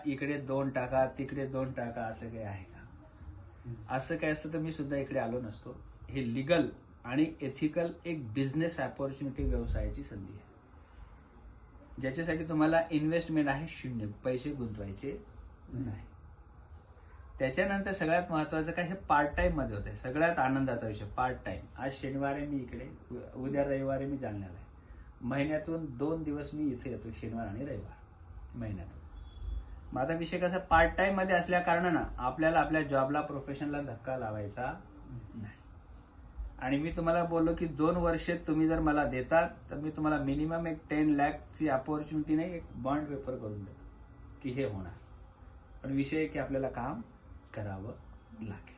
इकडे 2 टाका तिकडे 2 टाका असं काही आहे का? असं काय असतं तर मी सुद्धा इकडे आलो नसतो. हे लिगल आणि एथिकल एक बिझनेस अपॉर्च्युनिटी, व्यवसायाची संधी आहे, ज्याच्यासाठी तुम्हाला इन्व्हेस्टमेंट आहे 0, पैसे गुंतवायचे नाही. त्याच्यानंतर सगळ्यात महत्वाचं काय, हे पार्ट टाइम मध्ये होते. सगळ्यात आनंदाचा विषय पार्ट टाइम. आज शनिवार आहे मी इकडे, उद्या रविवारी मी जालन्याला आहे. महिन्यातून 2 दिवस मी इथे येतो, शनिवार आणि रविवार महिन्यातून. माझा विषय कसा, पार्ट टाइम मध्ये असल्या कारणानं आपल्याला आपल्या जॉबला, प्रोफेशनला धक्का लावायचा नाही. आणि मी तुम्हाला बोललो की 2 वर्षे तुम्ही जर मला देतात तर मी तुम्हाला मिनिमम एक 10 लाखची अपॉर्च्युनिटी नाही, एक बॉन्ड पेपर करून देतो की हे होणार. पण विषय आहे की आपल्याला काम करावं लागेल.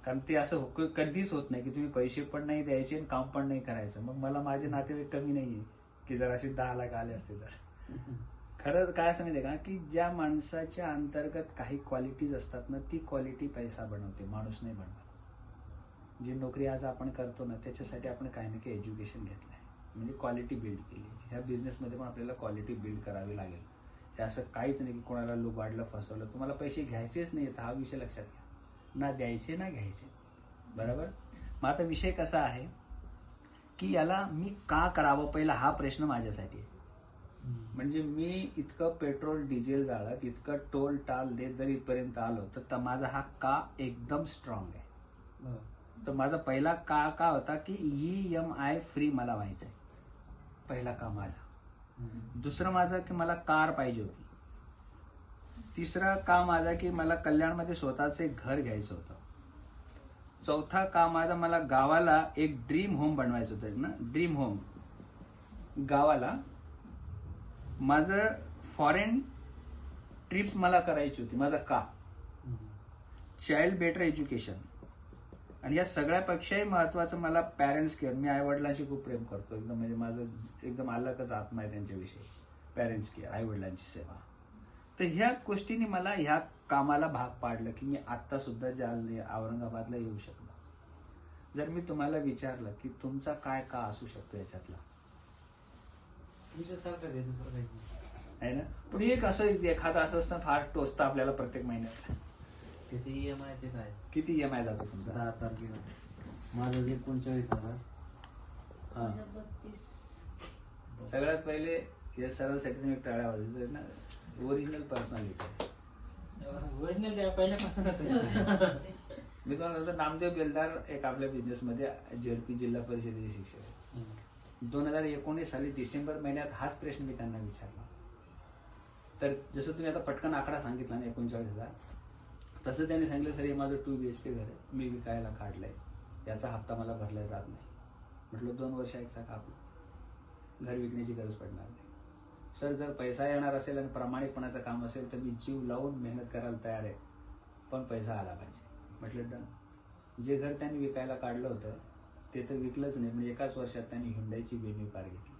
कारण ते असं कधीच होत नाही की तुम्ही पैसे पण नाही द्यायचे आणि काम पण नाही करायचं. मग मला माझे नातेवाईक कमी नाहीये की जर असे 10 लाख आले असते तर. खरंच काय असं माहितीये का, की ज्या माणसाच्या अंतर्गत काही क्वालिटीज असतात ना, ती क्वालिटी पैसा बनवते, माणूस नाही बनवत. जी नोकरी आज आपण करतो ना, त्याच्यासाठी आपण काही ना काही एज्युकेशन घेतलंय, म्हणजे क्वालिटी बिल्ड केली. ह्या बिझनेसमध्ये पण आपल्याला क्वालिटी बिल्ड करावी लागेल. हे असं काहीच नाही की कोणाला लुबाडलं, फसवलं. तुम्हाला पैसे घ्यायचेच नाही, हा विषय लक्षात घ्या. ना द्यायचे ना घ्यायचे, बरोबर. मग आता विषय कसा आहे की याला मी का करावं, पहिला हा प्रश्न माझ्यासाठी आहे. म्हणजे मी इतकं पेट्रोल डिझेल जाळत, इतकं टोल टाल देत जर इथपर्यंत आलो तर माझा हा का एकदम स्ट्रॉंग आहे. तर माझा पहिला का होता की EMI फ्री मला व्हायचंय, पहिला का माझा. दुसरं माझं की मला कार पाहिजे होती. तिसरा का माझा की मला कल्याणमध्ये स्वतःचं एक घर घ्यायचं होतं. चौथा का माझा, मला गावाला एक ड्रीम होम बनवायचं होतं ना, ड्रीम होम गावाला. माझं फॉरेन ट्रिप मला करायची होती, माझा का. Child better education. आणि या सगळ्यापेक्षाही महत्वाचं मला पॅरेंट्स केअर. मी आई वडिलांशी खूप प्रेम करतो एकदम, म्हणजे माझं एकदम अलगच आत्मा आहे त्यांच्याविषयी. पॅरेंट्स केअर, आई वडिलांची सेवा. तर ह्या गोष्टींनी मला ह्या कामाला भाग पाडलं की मी आता सुद्धा जालने, औरंगाबादला येऊ शकलो. जर मी तुम्हाला विचारलं की तुमचा काय का असू शकतो याच्यातला, तुमच्यासारखं आहे, दुसरं काही आहे ना. पण एक असं एखादं असं असतं फार टोचतं आपल्याला प्रत्येक महिन्यात. तिथे EMI ते काय, किती EMI जातो तुमचा? 10 तारखेला माझं 39,000. हा, सगळ्यात पहिले या सरांसाठी तुम्ही टाळ्या वाजवायचं ना. ओरिजिनल पर्सनॅलिटी, ओरिजिनल पहिल्यापासूनच. मी तुम्हाला नंतर नामदेव बेलदार एक आपल्या बिझनेसमध्ये JLP जिल्हा परिषदेचे शिक्षक आहे. 2019 साली डिसेंबर महिन्यात हाच प्रश्न मी त्यांना विचारला. तर जसं तुम्ही आता पटकन आकडा सांगितला ना 39,000, तसं त्यांनी सांगितलं सर हे माझं 2 BHK घर आहे, मी विकायला काढलंय, याचा हप्ता मला भरला जात नाही. म्हटलं 2 वर्ष ऐकता का आपलं, घर विकण्याची गरज पडणार नाही. सर जर पैसा येणार असेल आणि प्रामाणिकपणाचं काम असेल तर मी जीव लावून मेहनत करायला तयार आहे, पण पैसा आला पाहिजे. म्हटलं डन. जे घर त्यांनी विकायला काढलं होतं ते तर विकलंच नाही, म्हणजे एकाच वर्षात त्यांनी हुंडाईची वेन्यू कार घेतली.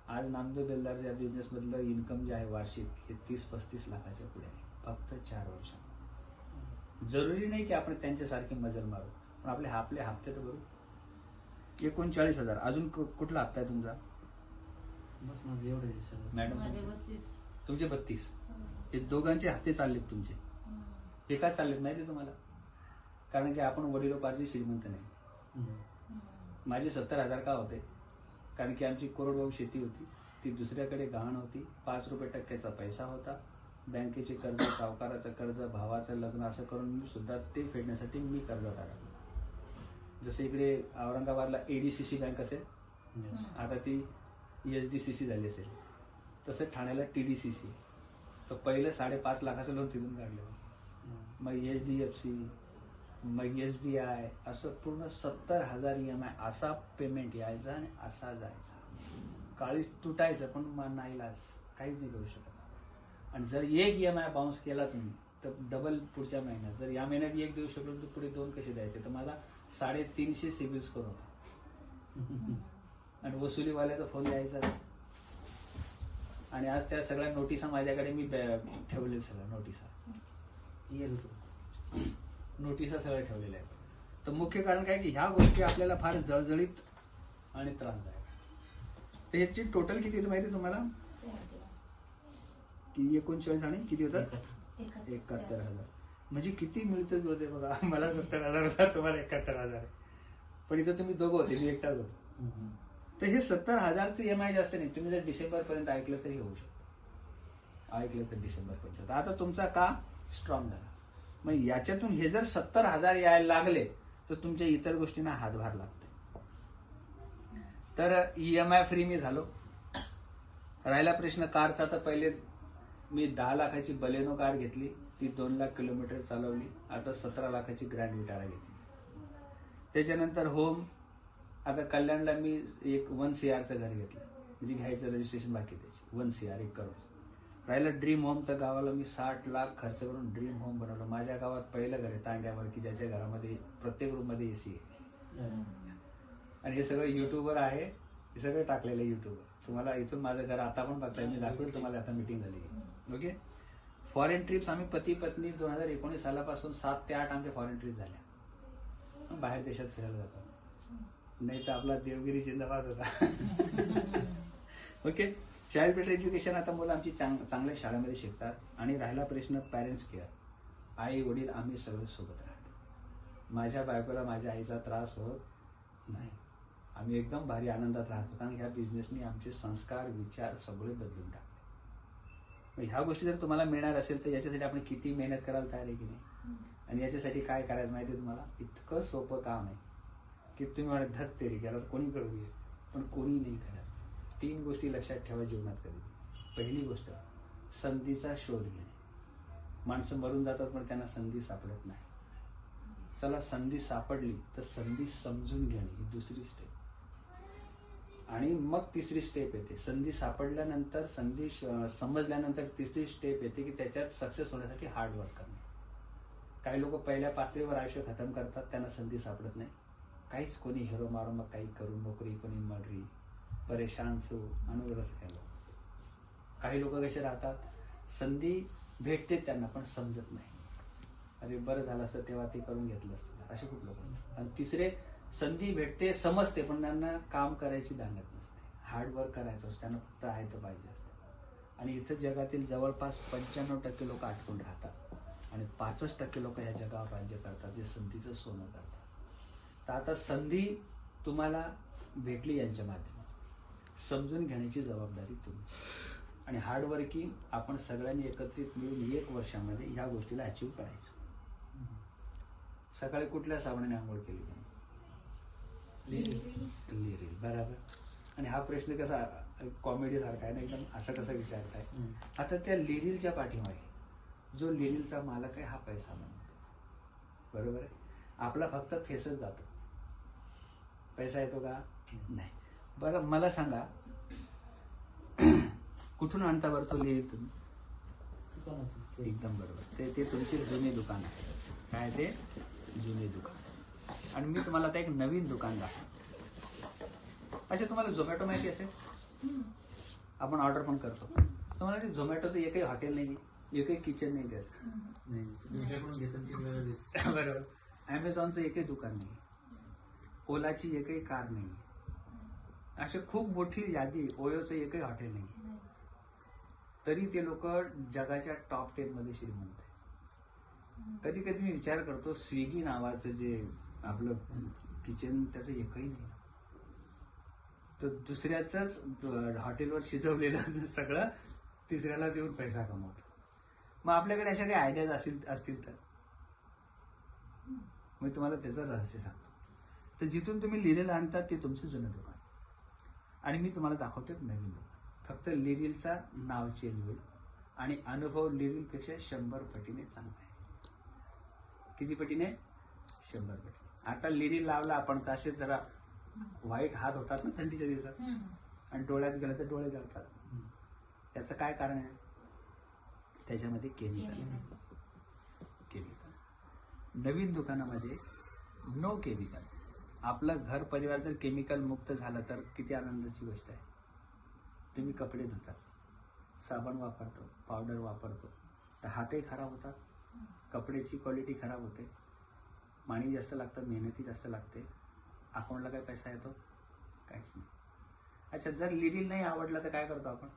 आज नामदेव बेलदारच्या बिझनेसमधलं इन्कम जे आहे वार्षिक, हे 30-35 लाखाच्या पुढे आहे, फक्त 4 वर्षात. जरुरी नाही की आपण त्यांच्यासारखी मजल मारू, पण आपले हप्ते तर भरू. 39,000. अजून कुठला हप्ता आहे तुमचा? बस माझं एवढंच आहे. मॅडम तुमचे 32. हे दोघांचे हप्ते चाललेत तुमचे. हे का चाललेत माहिती तुम्हाला? कारण की आपण वडिलोपार्जित श्रीमंत नाही. माझे 70,000 का होते? कारण की आमची कोरडवाहू शेती होती, ती दुसऱ्याकडे गहाण होती, 5 रुपये टक्क्याचा पैसा होता, बँकेचे कर्ज, सावकाराचं कर्ज, भावाचं लग्न, असं करून मी सुद्धा ते फेडण्यासाठी मी कर्जात अडकलो. जसं इकडे औरंगाबादला ADCC बँक असेल, आता ती SDCC झाली असेल, तसं ठाण्याला TDCC. तर पहिलं 5.5 लाखाचं लोन तिथून काढलं, मग HDFC, मग SBI, असं पूर्ण 70,000 EMI. असा पेमेंट यायचा आणि असा जायचा. काळीच तुटायचं, पण नाईलाज, काहीच नाही करू शकत. आणि जर एक EMI बाउन्स केला तुम्ही तर डबल पुढच्या महिन्यात. जर या महिन्यात 1 देऊ शकलो तर पुढे 2 कसे द्यायचे? तर मला 350 सिबिल स्कोर होता. आणि वसुलीवाल्याचा फोन यायचाच. आणि आज त्या सगळ्या नोटिसा माझ्याकडे मी ठेवले, सगळ्या नोटिसा सगळ्या ठेवलेल्या आहेत. तर मुख्य कारण काय की ह्या गोष्टी आपल्याला फार जळजळीत आणि त्रासदायक. तर ह्याची टोटल किती माहिती तुम्हाला? की 39 आणि किती होतं 71,000. म्हणजे किती मिळतच होते बघा. मला 70,000 होता, तुम्हाला 71,000 आहे. पण इथं तुम्ही दोघं होते, मी एकटाच होतो. तर हे 70,000चं EMI जास्त नाही. तुम्ही जर डिसेंबर पर्यंत ऐकलं तरी होऊ शकतं. ऐकलं तर डिसेंबर पर्यंत. आता तुमचा का स्ट्रॉंग झाला. मग याच्यातून हे जर 70,000 यायला लागले तर तुमच्या इतर गोष्टींना हातभार लागते. तर EMI फ्री मी झालो. राहिला प्रश्न कारचा. तर पहिले मी 10 लाखाची बलेनो कार घेतली, ती 2 लाख किलोमीटर चालवली. आता 17 लाखाची ग्रँड विटारा घेतली. त्याच्यानंतर होम, आता कल्याणला मी एक 1 CRचं घर घेतलं, म्हणजे घ्यायचं रजिस्ट्रेशन बाकी त्याची 1 CR 1 करोड. राहिलं ड्रीम होम, तर गावाला मी 60 लाख खर्च करून ड्रीम होम बनवलं. माझ्या गावात पहिलं घर आहे तांड्यावर, की ज्याच्या घरामध्ये प्रत्येक रूममध्ये AC आहे. आणि हे सगळं युट्यूबवर आहे, हे सगळं टाकलेलं आहे युट्यूबवर. तुम्हाला इथून माझं घर आता पण बघताय, मी दाखवेल तुम्हाला. आता मीटिंग झाली. ओके. फॉरेन ट्रिप्स आम्ही पती पत्नी 2019 सालापासून 7 ते 8 आमच्या फॉरेन ट्रिप झाल्या. बाहेर देशात फिरायला जातो. नाही तर आपला देवगिरी जिंदाबाद होता. ओके. चाइल्ड बेटर एज्युकेशन, आता मुलं आमची चांगल्या शाळेमध्ये शिकतात. आणि राहिला प्रश्न पॅरेंट्स केअर, आई वडील आम्ही सगळे सोबत राहतो. माझ्या बायकोला माझ्या आईचा त्रास होत नाही. आम्ही एकदम भारी आनंदात राहतो, कारण ह्या बिझनेसनी आमचे संस्कार विचार सगळे बदलून टाकले. ह्या गोष्टी जर तुम्हाला मिळणार असेल तर याच्यासाठी आपण किती मेहनत करायला तयार आहे की नाही. आणि याच्यासाठी काय करायचं माहिती आहे तुम्हाला. इतकं सोपं काम आहे की तुम्ही म्हणा धत तेरी केला तर कोणी करू दे, पण कोणी नाही करत. 3 गोष्टी लक्षात ठेवा जीवनात कधी. पहिली गोष्ट, संधीचा शोध घेणे. माणसं मरून जातात पण त्यांना संधी सापडत नाही. चला संधी सापडली तर संधी समजून घेणे ही दुसरी स्टेप. आणि मग तिसरी स्टेप येते. संधी सापडल्यानंतर, संधी समजल्यानंतर तिसरी स्टेप येते की त्याच्यात सक्सेस होण्यासाठी हार्डवर्क करणे. काही लोक पहिल्या पातळीवर आयुष्य खतम करतात, त्यांना संधी सापडत नाही. काहीच, कोणी हिरो मारो मग काही करून नोकरी, कोणी मगरी परेशान सो अनुग्रह केलं. काही लोक कसे राहतात, संधी भेटते त्यांना पण समजत नाही. अरे बरं झालं असतं तेव्हा ते करून घेतलं असतं, असे खूप लोक असतात. आणि तिसरे, संधी भेटते समजते पण त्यांना काम करायची दांगत नसते, हार्डवर्क करायचं असतं, त्यांना फक्त आहे तर पाहिजे असतं. आणि इथं जगातील जवळपास 95% लोक अटकून राहतात आणि 5% लोक ह्या जगावर राज्य करतात, जे संधीचं सोनं करतात. तर आता संधी तुम्हाला भेटली यांच्या माध्यमातून, समजून घेण्याची जबाबदारी तुमची. आणि हार्डवर्किंग आपण सगळ्यांनी एकत्रित मिळून 1 वर्षामध्ये ह्या गोष्टीला अचीव्ह करायचं. सकाळी कुठल्या साबणाने आंघोळ केली तुम्ही? लिरिल. बरोबर. आणि हा प्रश्न कसा कॉमेडी सारखा आहे ना, एकदम असं कसं विचारताय. आता त्या लिरिलच्या पाठीमागे जो लिरिलचा मालक आहे हा पैसा म्हणतो, बरोबर आहे. आपला फक्त फेसच जातो, पैसा येतो का? नाही. बरं मला सांगा, कुठून आणता बरं तो लिरिल तुम्ही? एकदम बरोबर. ते तुमची जुनी दुकान आहे. काय ते? जुने दुकान. आणि मी तुम्हाला आता एक नवीन दुकान दाखवतो. अच्छा, तुम्हाला झोमॅटो माहिती असेल, आपण ऑर्डर पण करतो. तुम्हाला ते झोमॅटोचं एकही हॉटेल नाही, एकही किचन नाही त्याचं. दुसऱ्याकडून घेतात बरोबर. ॲमेझॉनचं एकही दुकान नाही, ओलाची एकही कार नाही, अशी खूप मोठी यादी. ओयोचं एकही हॉटेल नाही, तरी ते लोक जगाच्या टॉप 10 मध्ये श्रीमंत आहे. कधी कधी मी विचार करतो, स्विगी नावाचं जे आपलं किचन, त्याचं एकही नाही. तर दुसऱ्याच हॉटेलवर शिजवलेलं सगळं तिसऱ्याला देऊन पैसा कमवतो. मग आपल्याकडे अशा काही आयडियाज असतील तर मी तुम्हाला त्याचं रहस्य सांगतो. तर जिथून तुम्ही लिरिल आणतात ते तुमचं जुनं दुकान, आणि मी तुम्हाला दाखवतो एक नवीन दुकान. फक्त लिरिलचा नाव चेंज होईल आणि अनुभव लिरिलपेक्षा 100 पटीने चांगला आहे. किती पटीने? 100 पटीने. आता लिरिल लावला आपण तर असे जरा व्हाईट हात होतात ना थंडीच्या दिवसात, आणि डोळ्यात गेलं तर डोळे जळतात. त्याचं काय कारण आहे? त्याच्यामध्ये केमिकल. नवीन दुकानामध्ये नो केमिकल. आपलं घर परिवार जर केमिकल मुक्त झालं तर किती आनंदाची गोष्ट आहे. तुम्ही कपडे धुतात, साबण वापरतो, पावडर वापरतो, तर हातही खराब होतात, कपड्याची क्वालिटी खराब होते, पाणी जास्त लागतं, मेहनती जास्त लागते, अकाउंटला काय पैसा येतो? काहीच नाही. अच्छा, जर लिरिल नाही आवडला तर काय करतो आपण?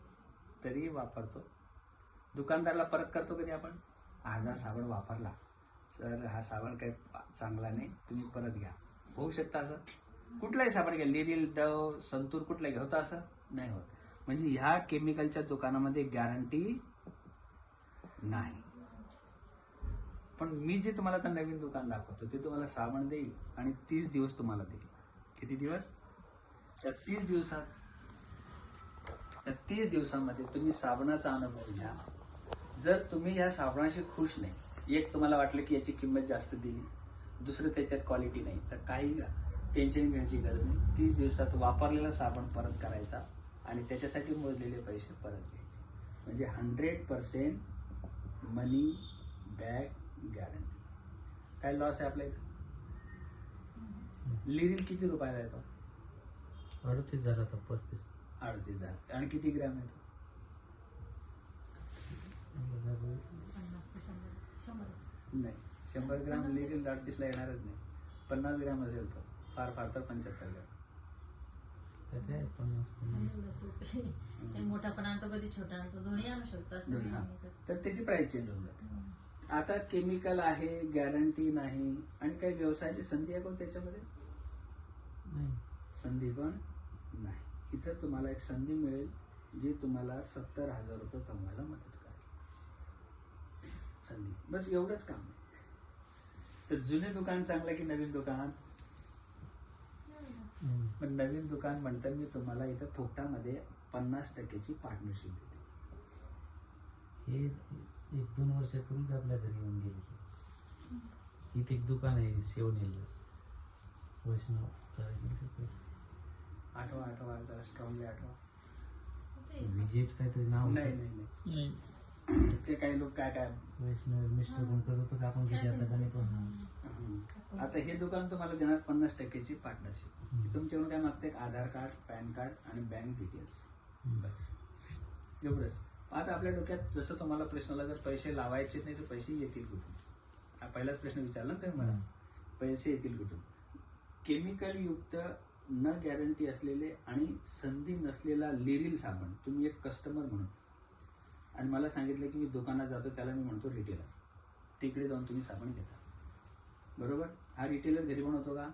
तरी वापरतो, दुकानदाराला परत करतो कधी आपण, हा साबण वापरला सर, हा साबण काही चांगला नाही, तुम्ही परत घ्या. होऊ शकतं असं? कुठलाही साबण घ्या, लिरिल, डव, संतूर, कुठलाही घ्या, होतं असं? नाही होत. म्हणजे ह्या केमिकलच्या दुकानामध्ये गॅरंटी नाही. पण मी जे तुम्हाला आता नवीन दुकान दाखवतो ते तुम्हाला साबण देईल आणि 30 दिवस तुम्हाला देईल. किती दिवस? त्या 30 दिवसामध्ये तुम्ही साबणाचा अनुभव घ्या. जर तुम्ही ह्या साबणाशी खुश नाही, एक तुम्हाला वाटलं की याची किंमत जास्त दिली, दुसरं त्याच्यात क्वालिटी नाही, तर काही टेन्शन घेण्याची गरज नाही. 30 दिवसात वापरलेला साबण परत करायचा आणि त्याच्यासाठी मोजलेले पैसे परत घ्यायचे. म्हणजे 100% मनी बॅक गॅरंटी. काय लॉस आहे आपल्या इथं? लिरिल किती रुपयाला येतो? 38,000 तर 35. 38,000. आणि किती ग्रॅम येतो? नाही, 100 ग्रॅम लिरिल 38ला येणारच नाही. 50 ग्रॅम असेल तो, फार फार तर 75 ग्रॅम. काय 50. मोठा पण आणतो, कधी छोटा आणतो, दोन्ही आणू शकतो असं दोन्ही, नाही. हा. तर त्याची प्राइस चेंज होऊन जाते. आता केमिकल आहे, गॅरंटी नाही, आणि काही व्यवसायाची संधी आहे पण त्याच्यामध्ये नाही. संधी पण नाही. इथं तुम्हाला एक संधी मिळेल जी तुम्हाला 70,000 रुपये कमवायला मदत करेल. संधी, बस एवढंच काम आहे. तर जुने दुकान चांगलं की नवीन दुकान? पण नवीन दुकान म्हणतं मी तुम्हाला इथं फुकटामध्ये 50%ची पार्टनरशिप देते. हे 1-2 वर्षापूर्वीच आपल्या घरी येऊन गेले. इथे एक दुकान आहे शिवनेरीला, वैष्णव आठवा जरा स्ट्रॉंगली आठवा. विजेट काहीतरी नाव होतं. नाही. ते काही लोक काय वैष्णव मिस्टर कोण करत होतं का आपण किती आता का नाही पण. आता हे दुकान तुम्हाला देणार 50%ची पार्टनरशिप. तुमच्याकडून काय मागते? आधार कार्ड, पॅन कार्ड आणि बँक डिटेल्स. बस एवढंच. आता आपल्या डोक्यात जसं तुम्हाला प्रश्नाला जर पैसे लावायचे नाही तर पैसे येतील कुठून? हा पहिलाच प्रश्न विचारला तर मला, पैसे येतील कुठून? केमिकल युक्त, न गॅरंटी असलेले आणि संधी नसलेला लिरिल साबण तुम्ही एक कस्टमर म्हणून, आणि मला सांगितलं की मी दुकानात जातो, त्याला मी म्हणतो रिटेलर, तिकडे जाऊन तुम्ही साबण घेता, बरोबर? हा रिटेलर घरी बनवतो का?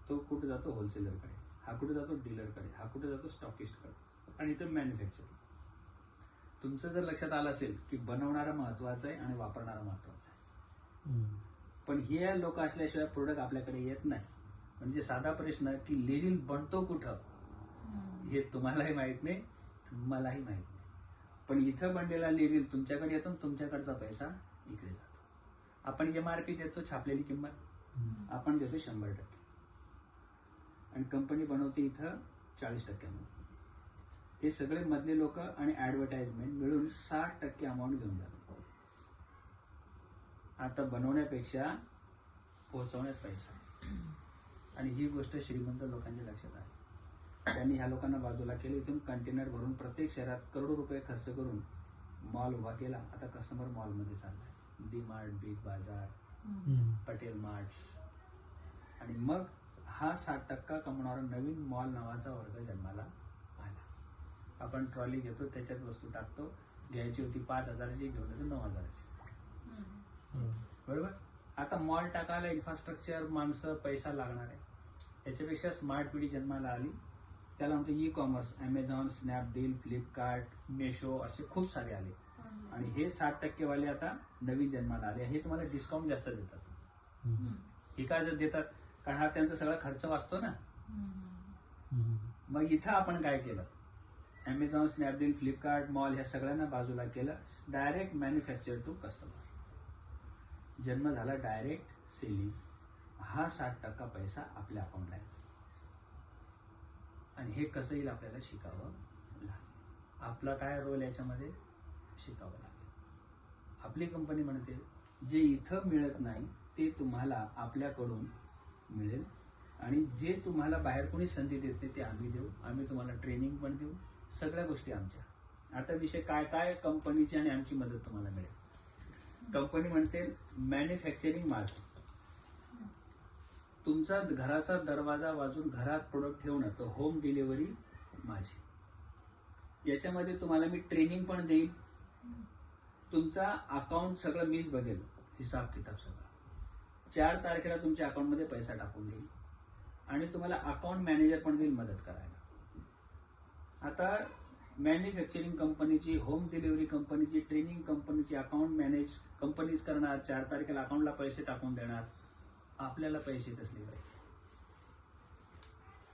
तो कुठे जातो? होलसेलरकडे. हा कुठे जातो? डीलरकडे. हा कुठे जातो? स्टॉकिस्टकडे. आणि इथं मॅन्युफॅक्चरिंग. तुमचं जर लक्षात आलं असेल की बनवणारा महत्वाचा आहे आणि वापरणारा महत्वाचा आहे, पण हे लोक असल्याशिवाय प्रोडक्ट आपल्याकडे येत नाही. म्हणजे साधा प्रश्न की लिरिल बनतो कुठं हे तुम्हालाही माहित नाही, मलाही माहित नाही. पण इथं बनलेला लिरिल तुमच्याकडे येतो, तुमच्याकडचा पैसा इकडे जातो. आपण MRP देतो, छापलेली किंमत, आपण देतो 100%, आणि कंपनी बनवते इथं 40%. हे सगळे मधले लोक आणि ऍडव्हर्टाइजमेंट मिळून 60% अमाऊंट घेऊन जातात. आता बनवण्यापेक्षा पोहोचवण्यात पैसा. आणि ही गोष्ट श्रीमंत लोकांच्या लक्षात आहे. त्यांनी ह्या लोकांना बाजूला केलं. इथून कंटेनर भरून प्रत्येक शहरात करोडो रुपये खर्च करून मॉल उभा केला. आता कस्टमर मॉलमध्ये चाललाय. डी मार्ट, बिग बाजार, पटेल मार्ट्स. आणि मग हा 60% कमवणारा नवीन मॉल नावाचा वर्ग जन्माला आला. आपण ट्रॉली घेतो, त्याच्यात वस्तू टाकतो, घ्यायची होती 5,000ची, घेऊन येतो 9,000ची, बरोबर? आता मॉल टाकायला इन्फ्रास्ट्रक्चर, माणसं, पैसा लागणार आहे. याच्यापेक्षा स्मार्ट पिढी जन्माला आली. त्याला म्हणतो ई-कॉमर्स. अमेझॉन, स्नॅपडील, फ्लिपकार्ट, मेशो असे खूप सारे आले. आणि हे 60% वाले आता नवीन जन्माला आले. हे तुम्हाला डिस्काउंट जास्त देतात. हे काय जर देतात? कारण हा त्यांचा सगळा खर्च वाचतो ना. मग इथं आपण काय केलं? अमेझॉन, स्नॅपडील, फ्लिपकार्ट, मॉल ह्या सगळ्यांना बाजूला केलं. Direct manufacture to customer. जन्म झाला डायरेक्ट सेलिंग. हा 60% पैसा आपल्या अकाउंटला आहे. आणि हे कसं येईल आपल्याला शिकावं लागेल. आपला काय रोल याच्यामध्ये? शिकावं लागेल. आपली कंपनी म्हणते जे इथं मिळत नाही ते तुम्हाला आपल्याकडून मिळेल, आणि जे तुम्हाला बाहेर कोणी संधी देत नाही ते आम्ही देऊ. आम्ही तुम्हाला ट्रेनिंग पण देऊ, सगळ्या गोष्टी आमच्या. आता विषय काय काय कंपनीची आणि आमची मदत तुम्हाला मिळेल. कंपनी म्हणते मॅन्युफॅक्चरिंग माझं, तुमचा घराचा दरवाजा वाजून घरात प्रोडक्ट ठेवणं, तर होम डिलिव्हरी माझी. याच्यामध्ये तुम्हाला मी ट्रेनिंग पण देईल, तुमचा अकाउंट सगळं मीच बघेल, हिसाब किताब सगळं. 4 तारखेला तुमच्या अकाउंटमध्ये पैसा टाकून देईल आणि तुम्हाला अकाउंट मॅनेजर पण देईल मदत करायला. आता मॅन्युफॅक्चरिंग कंपनीची, होम डिलिव्हरी कंपनीची, ट्रेनिंग कंपनीची अकाउंट मॅनेज कंपनीज करणार, 4 तारखेला अकाउंटला पैसे टाकून देणार. आपल्याला पैसे कसले पाहिजे,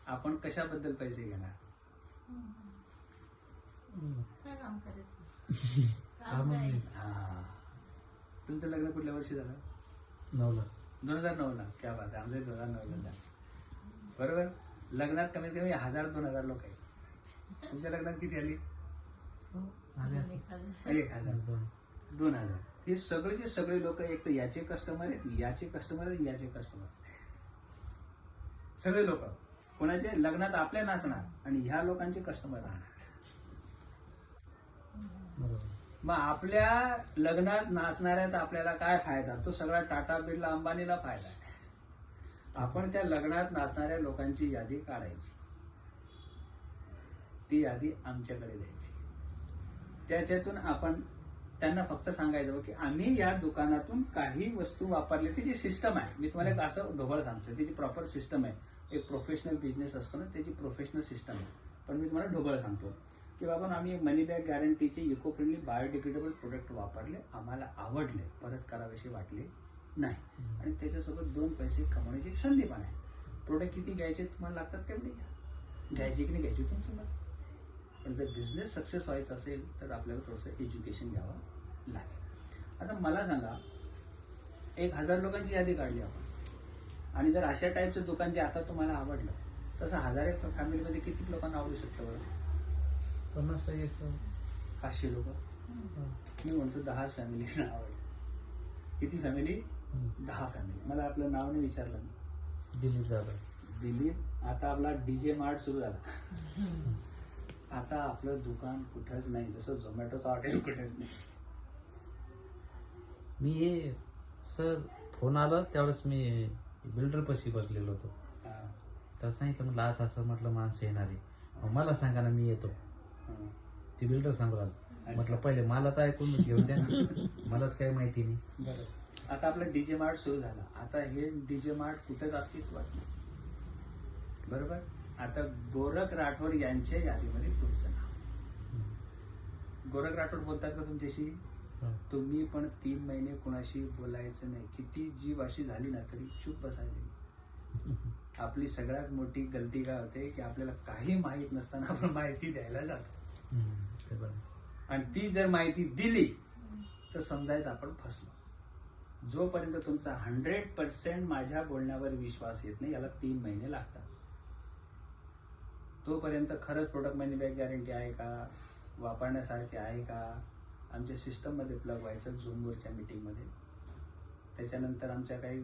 आपण कशाबद्दल पैसे घेणार? काय काम करायचं? काम काय? हा. तुमचं लग्न कुठल्या वर्षी झालं? 9ला. 2009ला. क्या बात आहे, आमचं 2009ला झालं. बरोबर. लग्नात कमीत कमी 1000-2000 लोक आहेत. तुमच्या लग्नात किती आली? आले असतील. 1000, 2000. हे सगळेचे सगळे लोक एक तर याचे कस्टमर आहेत, याचे कस्टमर आहेत, याचे कस्टमर आहेत. सगळे लोक कोणाचे लग्नात आपले नाचणार आणि ह्या लोकांचे कस्टमर राहणार. बरोबर. मग आपल्या लग्नात नाचणाऱ्याचा आपल्याला काय फायदा? तो सगळा टाटा, बिर्ला, अंबानीला फायदा आहे. आपण त्या लग्नात नाचणाऱ्या लोकांची यादी काढायची, ती यादी आमच्याकडे द्यायची. त्याच्यातून आपण त्यांना फक्त सांगायचं की आम्ही या दुकानातून काही वस्तू वापरली. ती जी सिस्टम आहे, मी तुम्हाला एक असं ढोबळ सांगतो, त्याची प्रॉपर सिस्टम आहे. एक प्रोफेशनल बिझनेस असतो ना, त्याची प्रोफेशनल सिस्टम आहे. पण मी तुम्हाला ढोबळ सांगतो की बाबा आम्ही मनी बॅक गॅरंटीचे इको फ्रेंडली बायोडिग्रेडेबल प्रोडक्ट वापरले, आम्हाला आवडले, परत करावेसे वाटले नाही, आणि त्याच्यासोबत 2 पैसे कमवण्याची संधी पण आहे. प्रोडक्ट किती घ्यायचे तुम्हाला लागतात तेवढे घ्या, घ्यायची की नाही घ्यायची तुमचं मत. पण जर बिझनेस सक्सेस व्हायचा असेल तर आपल्याला थोडंसं एज्युकेशन घ्यावं लागेल. आता मला सांगा, 1000 लोकांची यादी काढली आपण, आणि जर अशा टाईपचं दुकान जे आता तुम्हाला आवडलं, तसं 1000 फॅमिलीमध्ये किती लोकांना आवडू शकतं बरं? 500 लोक. मी म्हणतो 10 फॅमिलीना आवडेल. किती फॅमिली? 10 फॅमिली. मला आपलं नाव नाही विचारलं मी. दिलीप जाधव. दिलीप. आता आपला डीजे मार्ट सुरू झाला. आता आपलं दुकान कुठंच नाही, जसं झोमॅटोचं हॉटेल कुठेच नाही. मी हे सहज फोन आला त्यावेळेस मी बिल्डर पाशी बसलेलो होतो. हा. तर सांगितलं म्हटलं असं असं, म्हटलं माणसं येणार आहे, मग मला सांगा ना, मी येतो. हा. ती बिल्डर सांगू लागला. म्हटलं पहिले मला तर ऐकून घेऊन द्या ना, मलाच काही माहिती नाही. बरं. आता आपलं डीजे मार्ट सुरू झालं. आता हे डीजे मार्ट कुठेच अस्तित्वात नाही. बरोबर. आता गोरख राठोड यांच्या यादीमध्ये तुमचं नाव. गोरख राठोड बोलतात का तुमच्याशी? तुम्ही पण 3 महिने कुणाशी बोलायचं नाही. किती जीव अशी झाली ना तरी चूप बसायची. आपली सगळ्यात मोठी गलती काय होते की आपल्याला काही माहीत नसताना आपण माहिती द्यायला जातो, आणि ती जर माहिती दिली तर समजायचं आपण फसलो. जोपर्यंत तुमचा 100% माझ्या बोलण्यावर विश्वास येत नाही, याला 3 महिने लागतात, तोपर्यंत खरंच प्रोडक्ट मनी बॅक गॅरंटी आहे का, वापरण्यासारखे आहे का, आमच्या सिस्टममध्ये प्लग व्हायचं झूमवरच्या मीटिंगमध्ये. त्याच्यानंतर आमच्या काही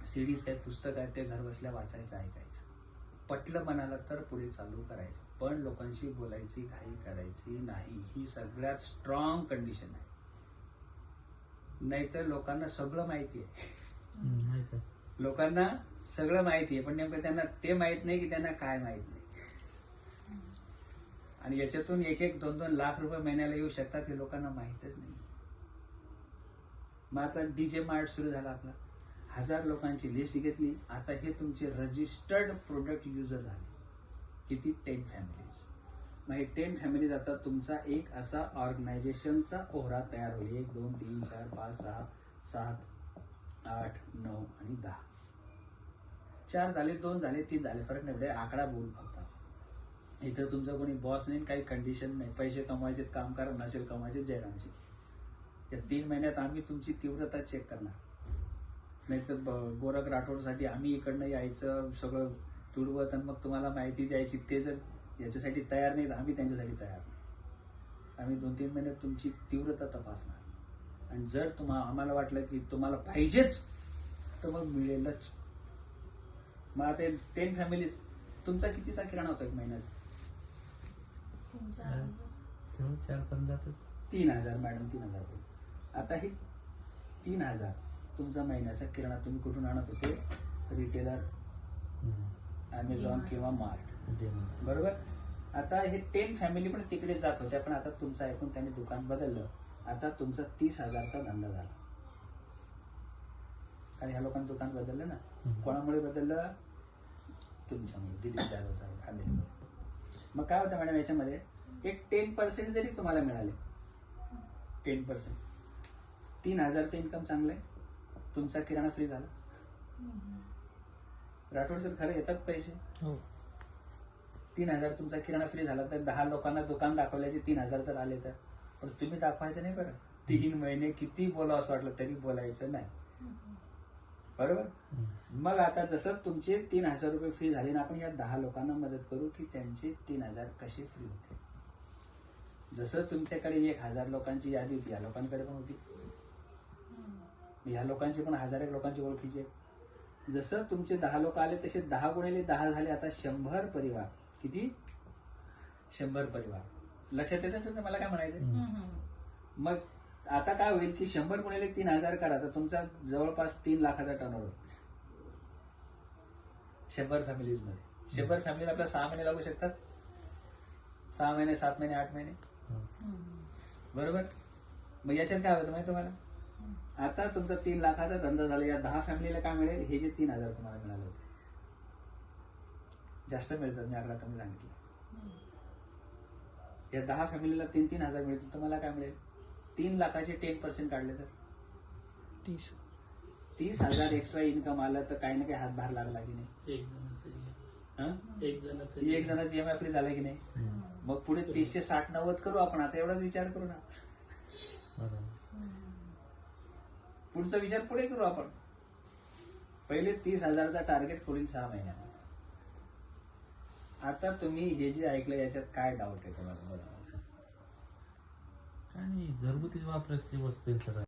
सीडीज आहेत, पुस्तक आहेत, ते घर बसल्या वाचायचं, ऐकायचं. पटलं मनाला तर पुढे चालू करायचं, पण लोकांशी बोलायची घाई करायची नाही. ही सगळ्यात स्ट्रॉंग कंडिशन आहे. नाहीतर लोकांना सगळं माहिती आहे, लोकांना सगळं माहिती आहे, पण नेमकं त्यांना ते माहित नाही की त्यांना काय माहित नाही. आणि याच्यातून 1-1, 2-2 लाख रुपये महिन्याला येऊ शकतात हे लोकांना माहितच नाही. मग आता डीजे मार्ट सुरू झाला आपला. 1000 लोकांची लिस्ट घेतली. आता हे तुमचे रजिस्टर्ड प्रोडक्ट युजर झाले. किती? 10 फॅमिलीज. मग हे 10 फॅमिलीज आता तुमचा एक असा ऑर्गनायझेशनचा ओहरा तयार होईल. 1, 2, 3, 4, 5, 6, 7, 8, 9 आणि 10. 4 झाले, 2 झाले, 3 झाले, फरक नाही. आकडा बोल फक्त. इथं तुमचा कोणी बॉस नाही, काही कंडिशन नाही. पैसे कमवायचे काम करा, नसेल कमवायचे जयरामची. या 3 महिन्यात आम्ही तुमची तीव्रता चेक करणार. नाही तर गोरख राठोडसाठी आम्ही इकडनं यायचं, सगळं तुडवत आणि मग तुम्हाला माहिती द्यायची. ते जर याच्यासाठी तयार नाही तर आम्ही त्यांच्यासाठी तयार नाही. आम्ही 2-3 महिन्यात तुमची तीव्रता तपासणार, आणि जर आम्हाला वाटलं की तुम्हाला पाहिजेच तर मग मिळेलच. मग आता 10 फॅमिलीज. तुमचा कितीचा किराणा होता एक महिन्यात? 4-5 जातच. 3000 मॅडम, 3000. आता हे 3000 तुमचा महिन्याचा किराणा तुम्ही कुठून आणत होते? रिटेलर, अमेझॉन किंवा मार्ट, बरोबर. आता हे 10 फॅमिली पण तिकडे जात होत्या, पण आता तुमचं ऐकून त्यांनी दुकान बदललं. आता तुमचा 30,000चा धंदा झाला. कारण ह्या लोकांनी दुकान बदललं ना. कोणामुळे बदललं? तुमच्यामुळे, दिलीप जाधवचा फॅमिलीमुळे. मग काय होतं मॅडम याच्यामध्ये, एक 10% जरी तुम्हाला मिळाले, 10%, 3,000चं इन्कम चांगलं आहे, तुमचा किराणा फ्री झाला. राठोड सर, खरं येतात पैसे? 3,000 तुमचा किराणा फ्री झाला तर 10 लोकांना दुकान दाखवल्याचे 3,000 तर आले तर. पण तुम्ही दाखवायचं नाही बरं. 3 महिने किती बोलावं असं वाटलं तरी बोलायचं नाही. बरोबर. मग आता जसं तुमचे 3,000 रुपये फ्री झाले ना, आपण या 10 लोकांना मदत करू की त्यांचे 3,000 कसे फ्री होते. जसं तुमच्याकडे 1,000 लोकांची यादी होती, या लोकांकडे पण होती. ह्या लोकांची पण 1,000 लोकांची ओळखीची आहे. जसं तुमचे 10 लोक आले तसे 10 गुणिले 10 झाले आता 100 परिवार. किती? 100 परिवार. लक्षात येतं तुमचं मला काय म्हणायचं? मग आता काय होईल की 100 गुणिले 3,000 करा तर तुमचा जवळपास 3 लाखाचा टर्नओव्हर. 100 फॅमिलीज मध्ये 100 फॅमिलीला आपल्याला 6 महिने लागू शकतात. 6 महिने, 7 महिने, 8 महिने. बरोबर. मग याच्यात काय होतं माहिती तुम्हाला, आता तुमचा 3 लाखाचा धंदा झाला. या 10 फॅमिलीला काय मिळेल? हे जे 3,000 तुम्हाला मिळाले होते, जास्त मिळतात. मी आकडा कमी सांगितलं. या 10 फॅमिलीला 3,000 मिळतील. तुम्हाला काय मिळेल? 3 लाखाचे 10% काढले तर 30,000 एक्स्ट्रा इन्कम आलं तर काही ना काही हातभार लागला की नाही? एक जणाचा EMI फ्री झाला की नाही? मग पुढे 30 चे 60 90 करू आपण. आता एवढाच विचार करू ना. पुढचा विचार पुढे करू आपण. पहिले 30,000चा टार्गेट पुढील 6 महिन्यात. आता तुम्ही हे जे ऐकलं याच्यात काय डाऊट आहे तुम्हाला? काय नाही, घरगुतीच वापरायची वस्तू आहे सगळं.